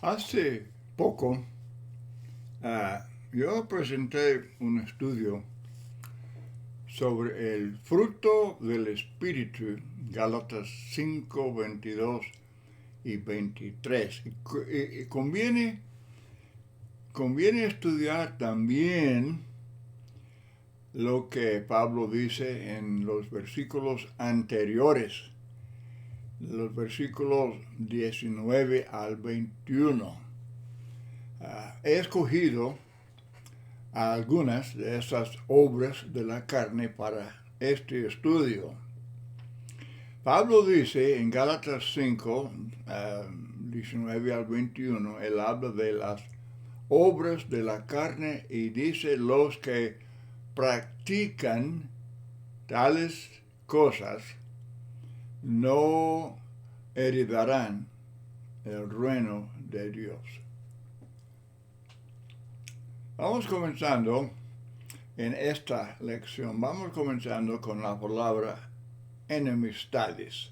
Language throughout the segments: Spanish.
Hace poco yo presenté un estudio sobre el fruto del Espíritu, Gálatas 5, 22 y 23. Y conviene estudiar también lo que Pablo dice en los versículos anteriores, los versículos 19 al 21. He escogido algunas de esas obras de la carne para este estudio. Pablo dice en Gálatas 5, 19 al 21, él habla de las obras de la carne y dice los que practican tales cosas no heredarán el reino de Dios. Vamos comenzando en esta lección, vamos comenzando con la palabra enemistades.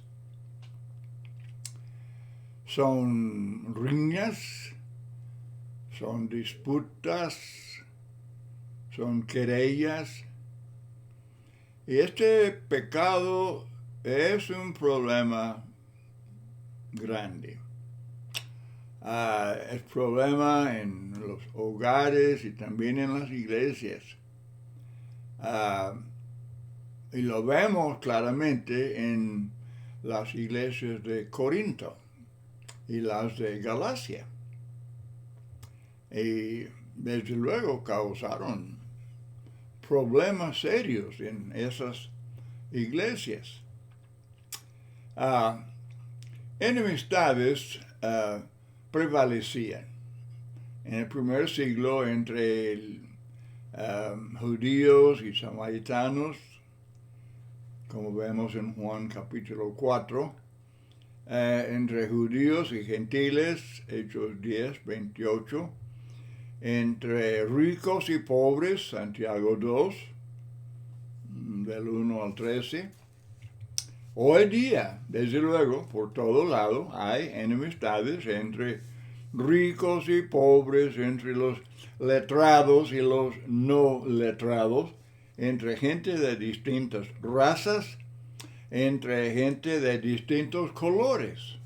Son riñas, son disputas, son querellas. Y este pecado es un problema grande. Es problema en los hogares y también en las iglesias. Y lo vemos claramente en las iglesias de Corinto y las de Galacia. Y desde luego causaron problemas serios en esas iglesias. Enemistades prevalecían en el primer siglo entre judíos y samaritanos, como vemos en Juan capítulo 4, entre judíos y gentiles, Hechos 10, 28, entre ricos y pobres, Santiago 2, del 1 al 13. Hoy día, desde luego, por todo lado hay enemistades entre ricos y pobres, entre los letrados y los no letrados, entre gente de distintas razas, entre gente de distintos colores,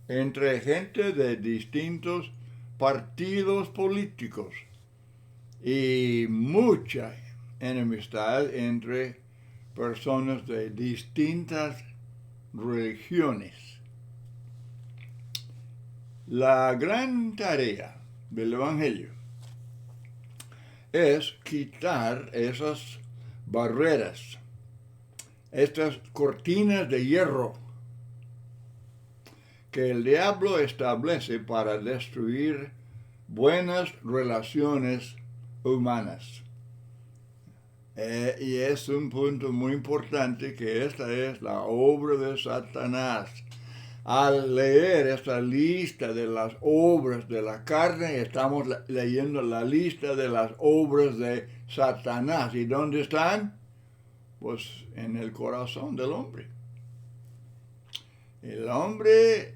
entre gente de distintos partidos políticos y mucha enemistad entre personas de distintas religiones. La gran tarea del Evangelio es quitar esas barreras, estas cortinas de hierro que el diablo establece para destruir buenas relaciones humanas. Y es un punto muy importante que esta es la obra de Satanás. Al leer esta lista de las obras de la carne, estamos leyendo la lista de las obras de Satanás. ¿Y dónde están? Pues en el corazón del hombre. El hombre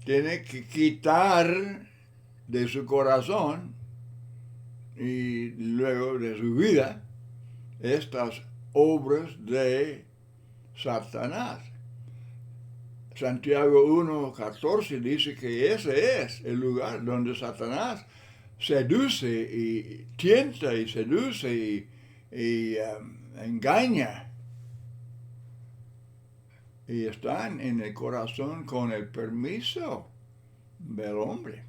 tiene que quitar de su corazón y luego de su vida estas obras de Satanás. Santiago 1:14 dice que ese es el lugar donde Satanás seduce y tienta y seduce y engaña. Y están en el corazón con el permiso del hombre.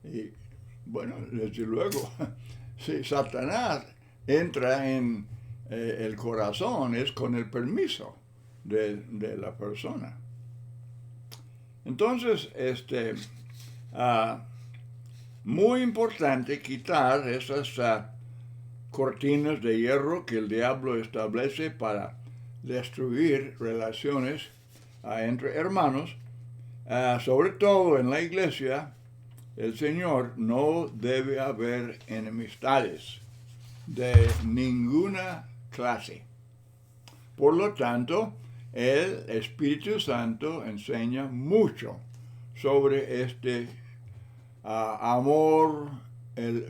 Y bueno, desde luego, si Satanás entra en el corazón es con el permiso de la persona. Entonces, muy importante quitar esas cortinas de hierro que el diablo establece para destruir relaciones entre hermanos, sobre todo en la iglesia. El Señor no debe haber enemistades de ninguna clase. Por lo tanto, el Espíritu Santo enseña mucho sobre este amor,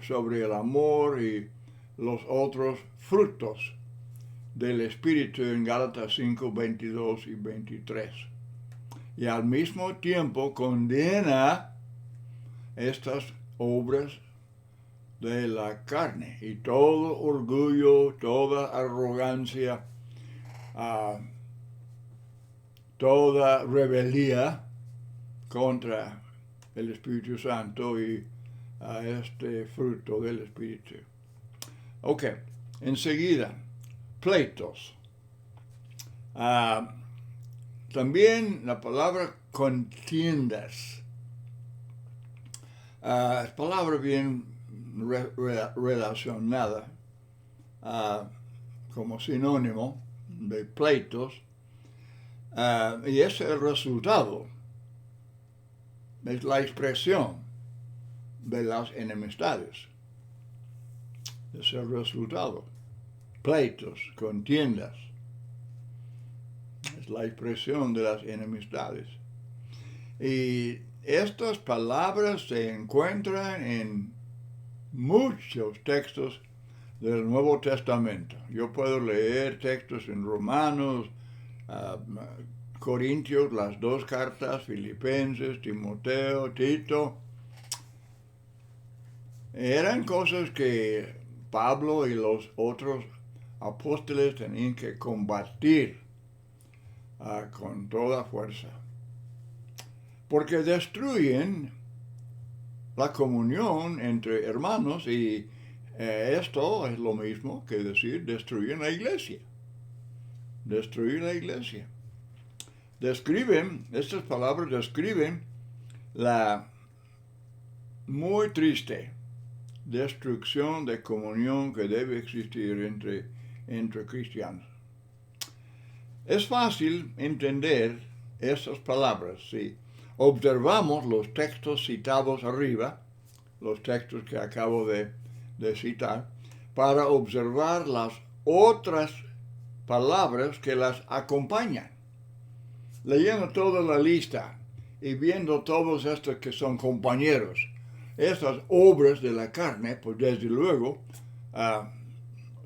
sobre el amor y los otros frutos del Espíritu en Gálatas 5, 22 y 23. Y al mismo tiempo condena estas obras de la carne y todo orgullo, toda arrogancia, toda rebeldía contra el Espíritu Santo y este fruto del Espíritu. Ok, enseguida, pleitos. También la palabra contiendas. Es palabra bien relacionada como sinónimo de pleitos, y es el resultado, es la expresión de las enemistades, es el resultado, pleitos, contiendas, es la expresión de las enemistades. Y estas palabras se encuentran en muchos textos del Nuevo Testamento. Yo puedo leer textos en Romanos, Corintios, las dos cartas, Filipenses, Timoteo, Tito. Eran cosas que Pablo y los otros apóstoles tenían que combatir con toda fuerza, porque destruyen la comunión entre hermanos y esto es lo mismo que decir destruyen la iglesia. Destruir la iglesia. Estas palabras describen la muy triste destrucción de comunión que debe existir entre cristianos. Es fácil entender estas palabras si observamos los textos citados arriba, los textos que acabo de citar, para observar las otras palabras que las acompañan. Leyendo toda la lista y viendo todos estos que son compañeros, estas obras de la carne, pues desde luego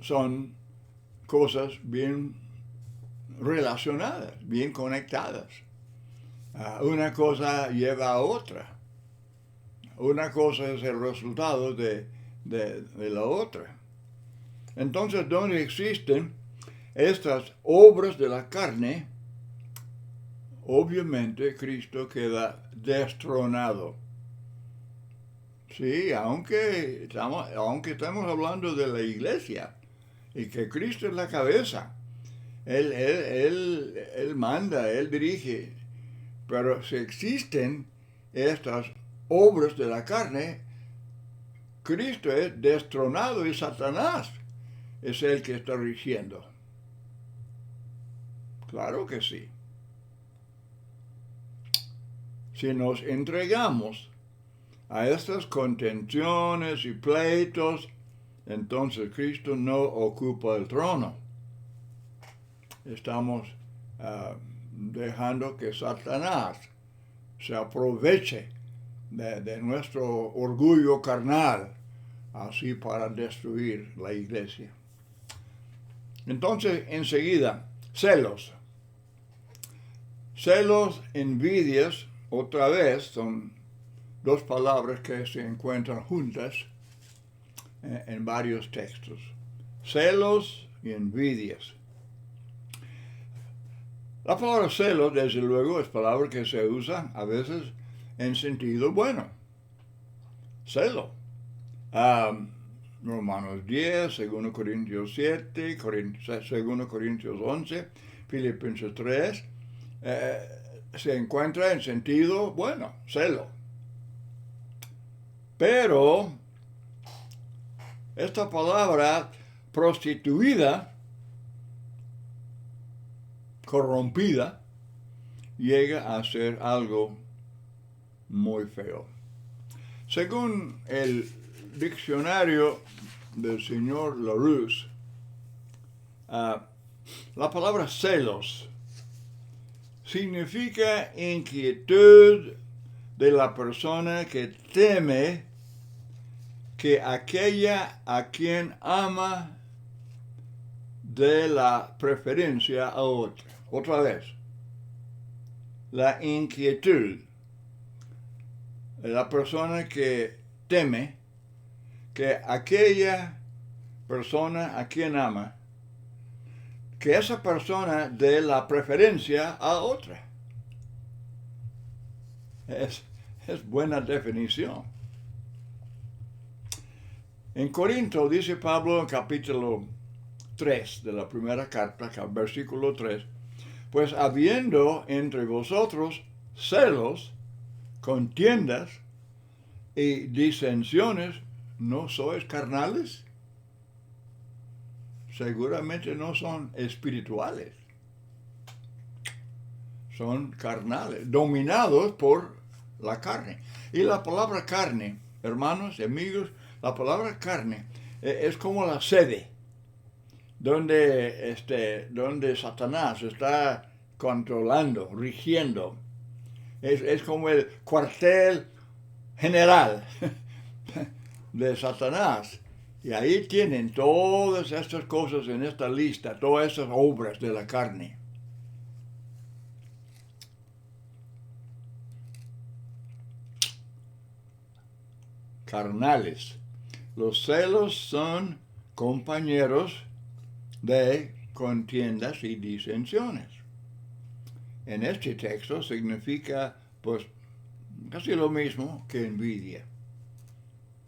son cosas bien relacionadas, bien conectadas. Una cosa lleva a otra. Una cosa es el resultado de la otra. Entonces, donde existen estas obras de la carne, obviamente Cristo queda destronado. Sí, aunque estamos hablando de la iglesia y que Cristo es la cabeza, Él manda, Él dirige, pero si existen estas obras de la carne, Cristo es destronado y Satanás es el que está rigiendo. Claro que sí. Si nos entregamos a estas contenciones y pleitos, entonces Cristo no ocupa el trono. Estamos dejando que Satanás se aproveche de nuestro orgullo carnal, así para destruir la iglesia. Entonces, enseguida, celos. Celos, envidias, otra vez, son dos palabras que se encuentran juntas en varios textos. Celos y envidias. La palabra celos, desde luego, es palabra que se usa a veces en sentido bueno. Celo. Romanos 10, 2 Corintios 7, 2 Corintios 11, Filipenses 3, se encuentra en sentido bueno, celo. Pero esta palabra prostituida, corrompida, llega a ser algo muy feo. Según el diccionario del señor Larousse, la palabra celos significa inquietud de la persona que teme que aquella a quien ama dé la preferencia a otra. Otra vez, la inquietud de la persona que teme que aquella persona a quien ama, que esa persona dé la preferencia a otra. Es buena definición. En Corinto dice Pablo en capítulo 3 de la primera carta, versículo 3, pues habiendo entre vosotros celos, contiendas y disensiones, ¿no sois carnales? Seguramente no son espirituales. Son carnales, dominados por la carne. Y la palabra carne, hermanos y amigos, la palabra carne es como la sede donde Satanás está controlando, rigiendo. Es como el cuartel general de Satanás. Y ahí tienen todas estas cosas en esta lista, todas estas obras de la carne. Carnales. Los celos son compañeros de contiendas y disensiones. En este texto significa, pues, casi lo mismo que envidia.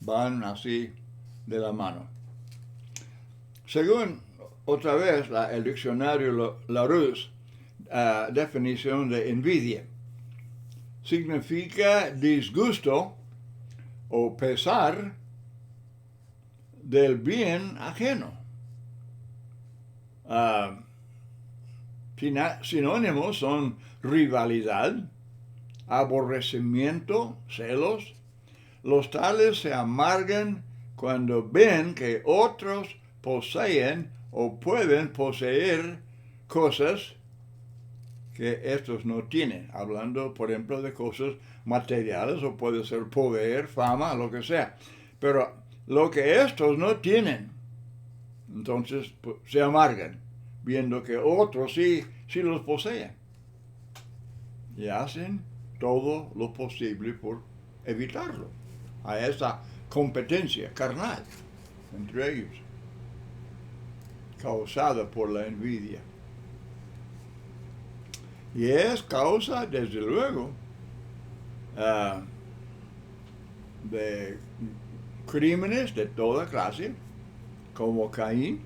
Van así de la mano. Según, otra vez, el diccionario Larousse, definición de envidia, significa disgusto o pesar del bien ajeno. Sinónimos son rivalidad, aborrecimiento, celos. Los tales se amargan cuando ven que otros poseen o pueden poseer cosas que estos no tienen. Hablando, por ejemplo, de cosas materiales, o puede ser poder, fama, lo que sea. Pero lo que estos no tienen, entonces pues, se amargan, viendo que otros sí los poseen. Y hacen todo lo posible por evitarlo, a esa competencia carnal entre ellos, causada por la envidia. Y es causa, desde luego, de crímenes de toda clase, como Caín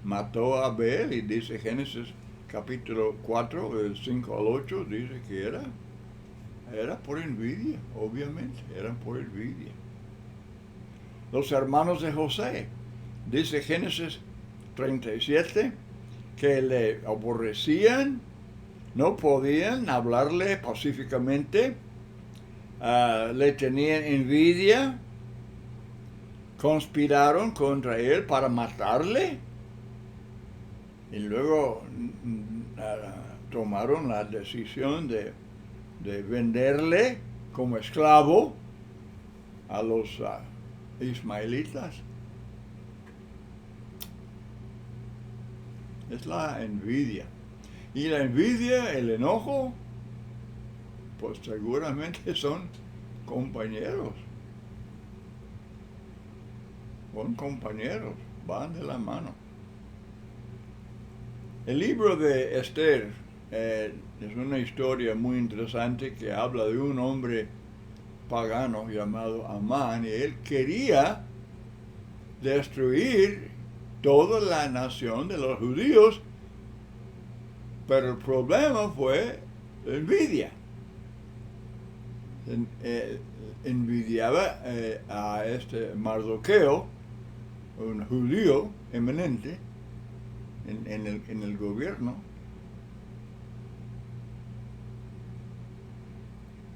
mató a Abel, y dice Génesis capítulo 4, del 5 al 8, dice que era por envidia, obviamente, eran por envidia. Los hermanos de José, dice Génesis 37, que le aborrecían, no podían hablarle pacíficamente, le tenían envidia, conspiraron contra él para matarle, y luego tomaron la decisión de venderle como esclavo a los ismaelitas. Es la envidia. Y la envidia, el enojo, pues seguramente son compañeros. Son compañeros, van de la mano. El libro de Esther es una historia muy interesante que habla de un hombre pagano llamado Amán, y él quería destruir toda la nación de los judíos, pero el problema fue envidia. Envidiaba a Mardoqueo, un judío eminente en el gobierno.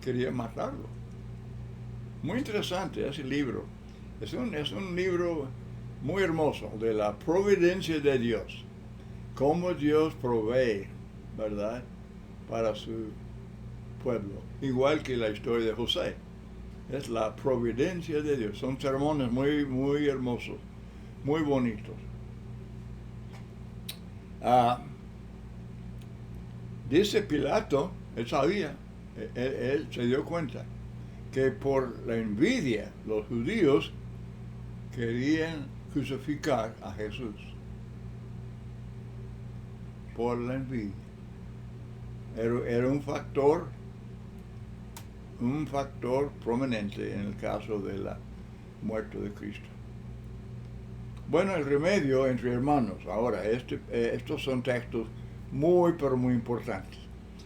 Quería matarlo. Muy interesante ese libro. Es un libro muy hermoso de la providencia de Dios. Cómo Dios provee, ¿verdad? para su pueblo. Igual que la historia de José. Es la providencia de Dios. Son sermones muy, muy hermosos, muy bonitos. Dice Pilato, él sabía, él se dio cuenta que por la envidia los judíos querían crucificar a Jesús. Por la envidia. Era un factor prominente en el caso de la muerte de Cristo. Bueno, el remedio entre hermanos. Ahora, estos son textos muy, pero muy importantes.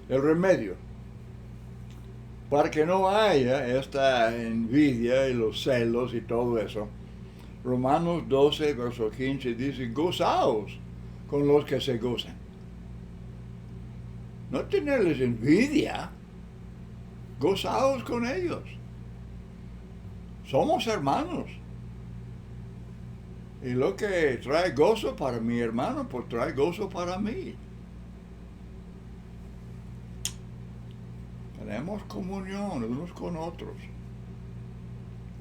El remedio. Para que no haya esta envidia y los celos y todo eso, Romanos 12, verso 15 dice, gozaos con los que se gozan. No tenerles envidia, gozaos con ellos. Somos hermanos. Y lo que trae gozo para mi hermano, pues trae gozo para mí. Tenemos comunión unos con otros.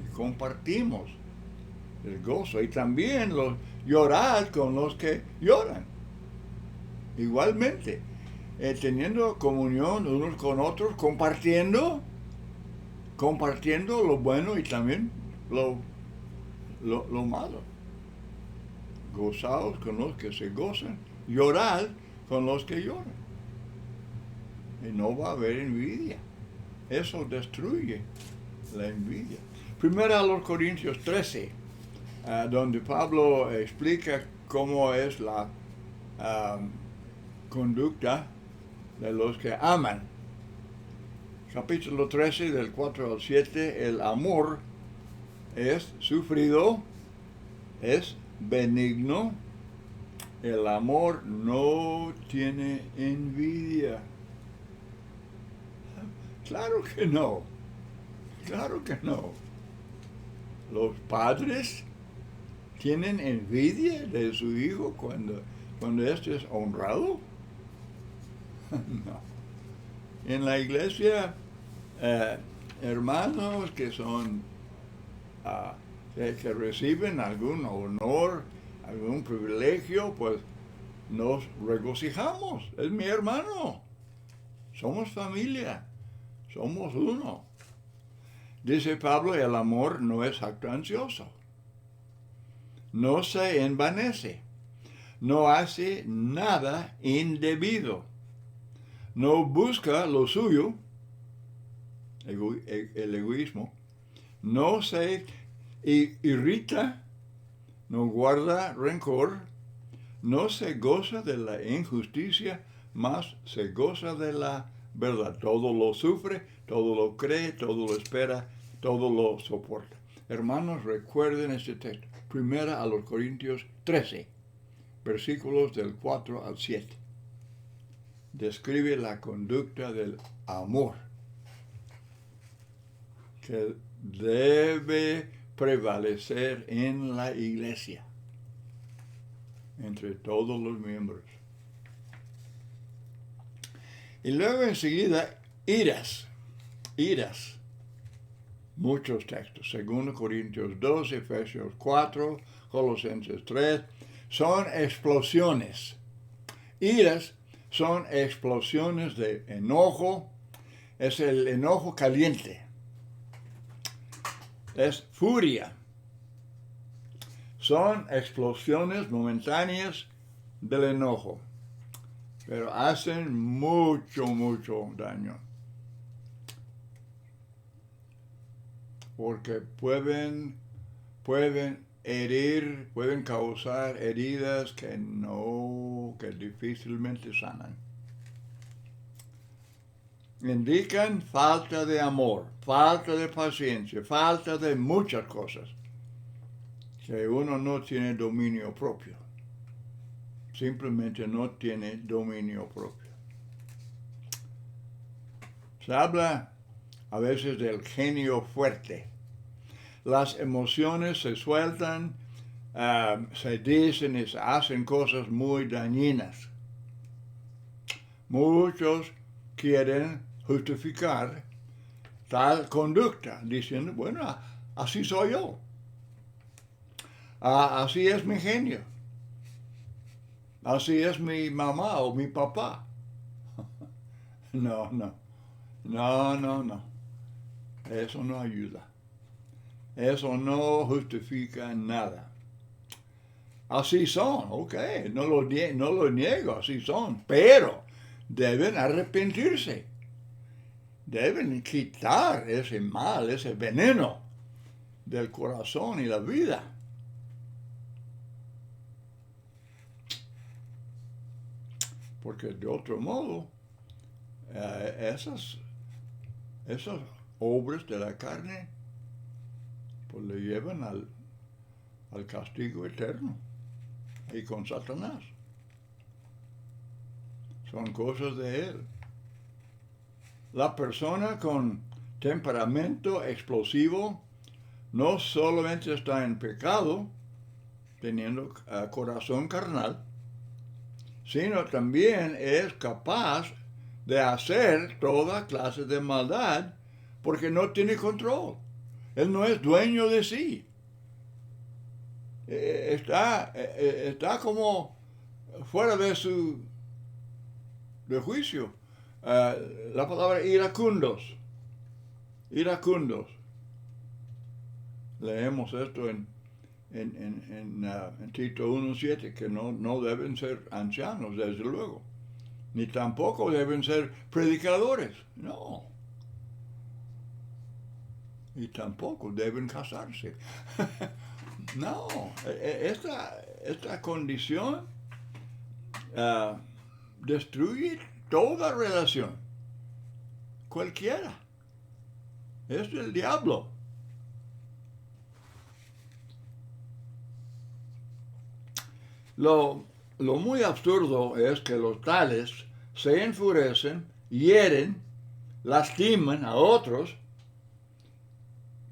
Y compartimos el gozo. Y también llorar con los que lloran. Igualmente, teniendo comunión unos con otros, compartiendo lo bueno y también lo malo. Gozaos con los que se gozan, llorad con los que lloran. Y no va a haber envidia. Eso destruye la envidia. Primero a los Corintios 13, donde Pablo explica cómo es la conducta de los que aman. Capítulo 13, del 4 al 7, el amor es sufrido, es benigno, el amor no tiene envidia. Claro que no, claro que no. Los padres tienen envidia de su hijo cuando éste es honrado. No. En la iglesia, hermanos que son que reciben algún honor, algún privilegio, pues nos regocijamos. Es mi hermano. Somos familia. Somos uno. Dice Pablo, el amor no es jactancioso. No se envanece. No hace nada indebido. No busca lo suyo, el egoísmo. No se irrita, no guarda rencor, no se goza de la injusticia, mas se goza de la verdad. Todo lo sufre, todo lo cree, todo lo espera, todo lo soporta. Hermanos, recuerden este texto. Primera a los Corintios 13, versículos del 4 al 7. Describe la conducta del amor que debe prevalecer en la iglesia, entre todos los miembros. Y luego enseguida, iras. Muchos textos, 2 Corintios 2, Efesios 4, Colosenses 3, son explosiones. Iras son explosiones de enojo, es el enojo caliente, es furia. Son explosiones momentáneas del enojo, pero hacen mucho daño. Porque pueden herir, pueden causar heridas que difícilmente sanan. Indican falta de amor, falta de paciencia, falta de muchas cosas, que uno no tiene dominio propio. Simplemente no tiene dominio propio. Se habla a veces del genio fuerte. Las emociones se sueltan, se dicen y se hacen cosas muy dañinas. Muchos quieren justificar tal conducta, diciendo, bueno, así soy yo. Así es mi genio. Así es mi mamá o mi papá. No, no. No, no, no. Eso no ayuda. Eso no justifica nada. Así son, ok, no lo niego, así son, pero deben arrepentirse. Deben quitar ese mal, ese veneno del corazón y la vida. Porque de otro modo, esas obras de la carne pues le llevan al castigo eterno y con Satanás. Son cosas de él. La persona con temperamento explosivo no solamente está en pecado, teniendo corazón carnal, sino también es capaz de hacer toda clase de maldad porque no tiene control. Él no es dueño de sí. Está como fuera de juicio. La palabra iracundos. Leemos esto en Tito 1:7, que no deben ser ancianos, desde luego. Ni tampoco deben ser predicadores. No. Y tampoco deben casarse. No. Esta condición destruye toda relación. Cualquiera. Es del diablo. Lo muy absurdo es que los tales se enfurecen, hieren, lastiman a otros,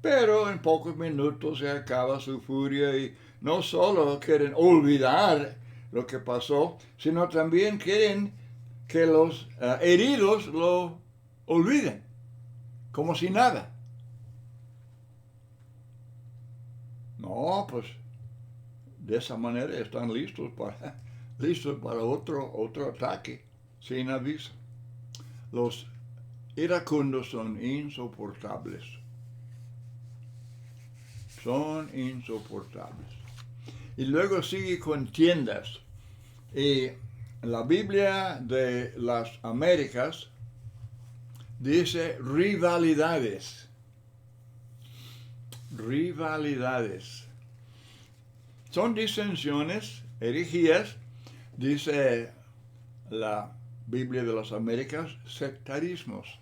pero en pocos minutos se acaba su furia y no solo quieren olvidar lo que pasó, sino también quieren que los heridos lo olviden, como si nada. No, pues de esa manera están listos para otro ataque, sin aviso. Los iracundos son insoportables. Son insoportables. Y luego sigue contiendas. Y la Biblia de las Américas dice rivalidades. Rivalidades. Son disensiones, herejías, dice la Biblia de las Américas, sectarismos.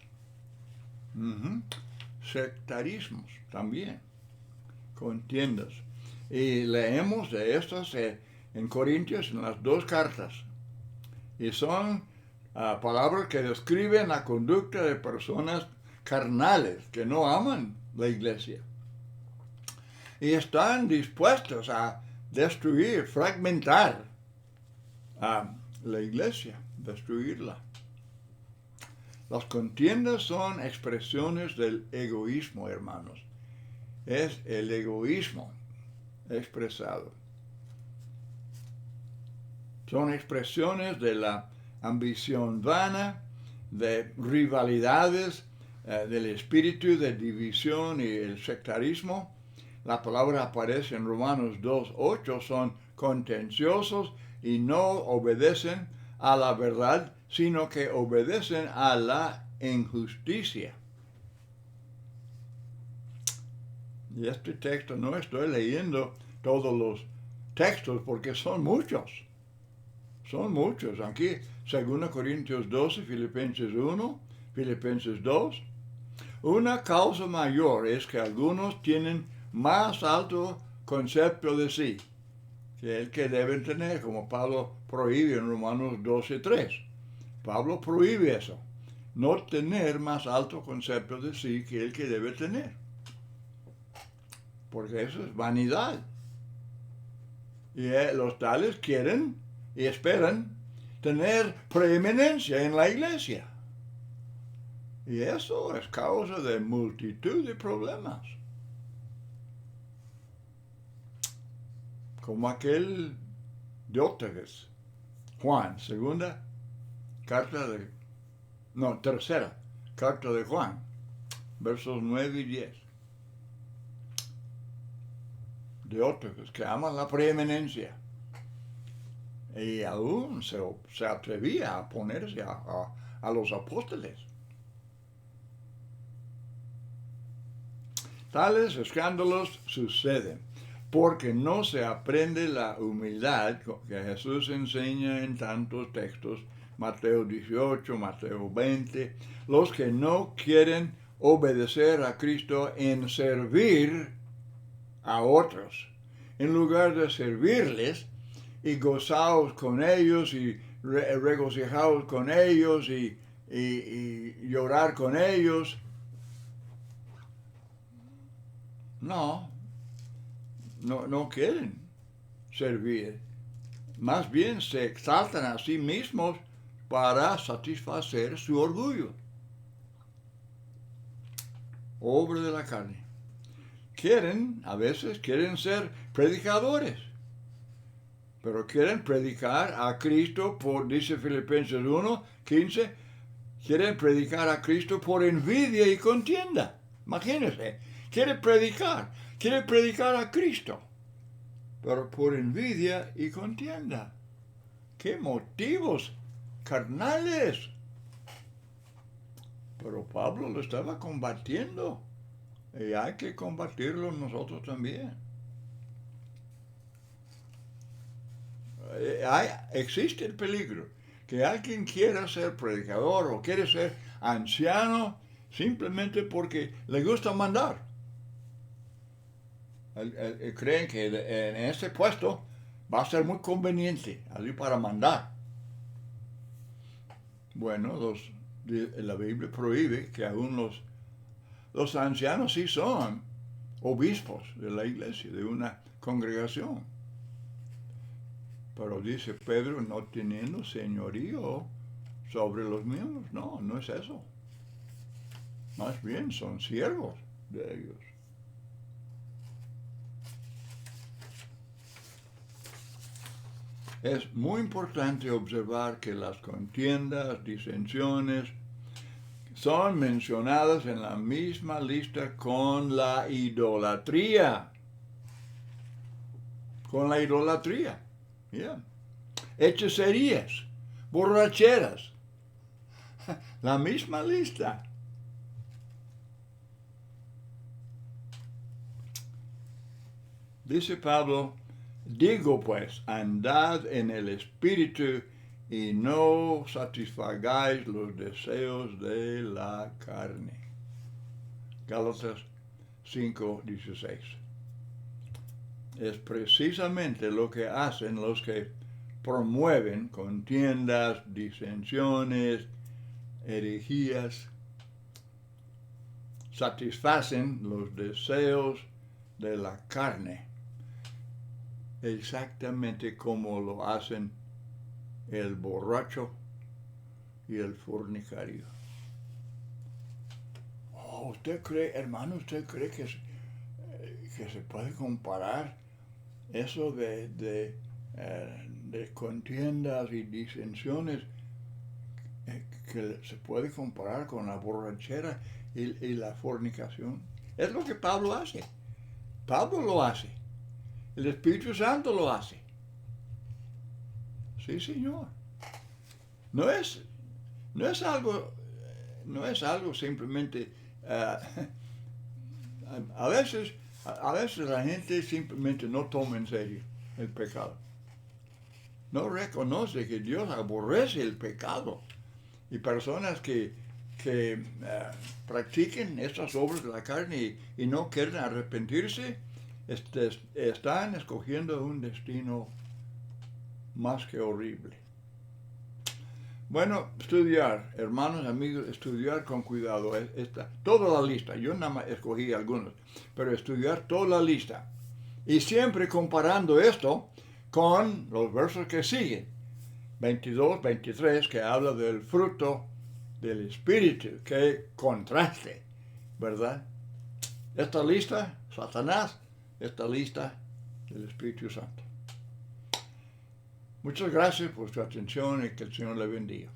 Sectarismos también, contiendas. Y leemos de estas en Corintios, en las 2 cartas. Y son palabras que describen la conducta de personas carnales que no aman la iglesia. Y están dispuestos a destruir, fragmentar a la iglesia, destruirla. Las contiendas son expresiones del egoísmo, hermanos. Es el egoísmo expresado. Son expresiones de la ambición vana, de rivalidades, del espíritu de división y el sectarismo. La palabra aparece en Romanos 2:8, son contenciosos y no obedecen a la verdad, sino que obedecen a la injusticia. Y este texto, no estoy leyendo todos los textos porque son muchos. Son muchos. Aquí, 2 Corintios 12, Filipenses 1, Filipenses 2. Una causa mayor es que algunos tienen más alto concepto de sí que el que deben tener, como Pablo prohíbe en Romanos 12:3. Pablo prohíbe eso, no tener más alto concepto de sí que el que debe tener, porque eso es vanidad. Y los tales quieren y esperan tener preeminencia en la iglesia. Y eso es causa de multitud de problemas. Como aquel Diótrefes, Juan, tercera carta de Juan, versos 9 y 10. Diótrefes, que ama la preeminencia. Y aún se atrevía a oponerse a los apóstoles. Tales escándalos suceden porque no se aprende la humildad que Jesús enseña en tantos textos, Mateo 18, Mateo 20, los que no quieren obedecer a Cristo en servir a otros, en lugar de servirles y gozaos con ellos y regocijaos con ellos y llorar con ellos. No quieren servir. Más bien se exaltan a sí mismos para satisfacer su orgullo. Obra de la carne. A veces quieren ser predicadores, pero quieren predicar a Cristo dice Filipenses 1:15, quieren predicar a Cristo por envidia y contienda. Imagínense, quiere predicar a Cristo, pero por envidia y contienda. ¿Qué motivos carnales? Pero Pablo lo estaba combatiendo y hay que combatirlo nosotros también. Existe el peligro que alguien quiera ser predicador o quiere ser anciano simplemente porque le gusta mandar. Creen que en ese puesto va a ser muy conveniente allí para mandar. Bueno, la Biblia prohíbe que aún los ancianos sí son obispos de la iglesia, de una congregación. Pero dice Pedro, no teniendo señorío sobre los miembros. No es eso. Más bien son siervos de ellos. Es muy importante observar que las contiendas, disensiones, son mencionadas en la misma lista con la idolatría. Yeah. Hechicerías, borracheras. La misma lista. Dice Pablo, digo pues, andad en el Espíritu y no satisfagáis los deseos de la carne. Gálatas 5:16. Es precisamente lo que hacen los que promueven contiendas, disensiones, herejías, satisfacen los deseos de la carne, exactamente como lo hacen el borracho y el fornicario. ¿Usted cree, hermano, que se puede comparar eso de contiendas y disensiones, que se puede comparar con la borrachera y la fornicación? Es lo que Pablo hace. Pablo lo hace. El Espíritu Santo lo hace. Sí, Señor. No es algo simplemente. A veces la gente simplemente no toma en serio el pecado. No reconoce que Dios aborrece el pecado. Y personas que practiquen estas obras de la carne y no quieren arrepentirse, están escogiendo un destino más que horrible. Bueno, estudiar, hermanos, amigos, estudiar con cuidado toda la lista. Yo nada más escogí algunos, pero estudiar toda la lista. Y siempre comparando esto con los versos que siguen. 22, 23, que habla del fruto del Espíritu. Qué contraste, ¿verdad? Esta lista, Satanás, esta lista del Espíritu Santo. Muchas gracias por su atención y que el Señor le bendiga.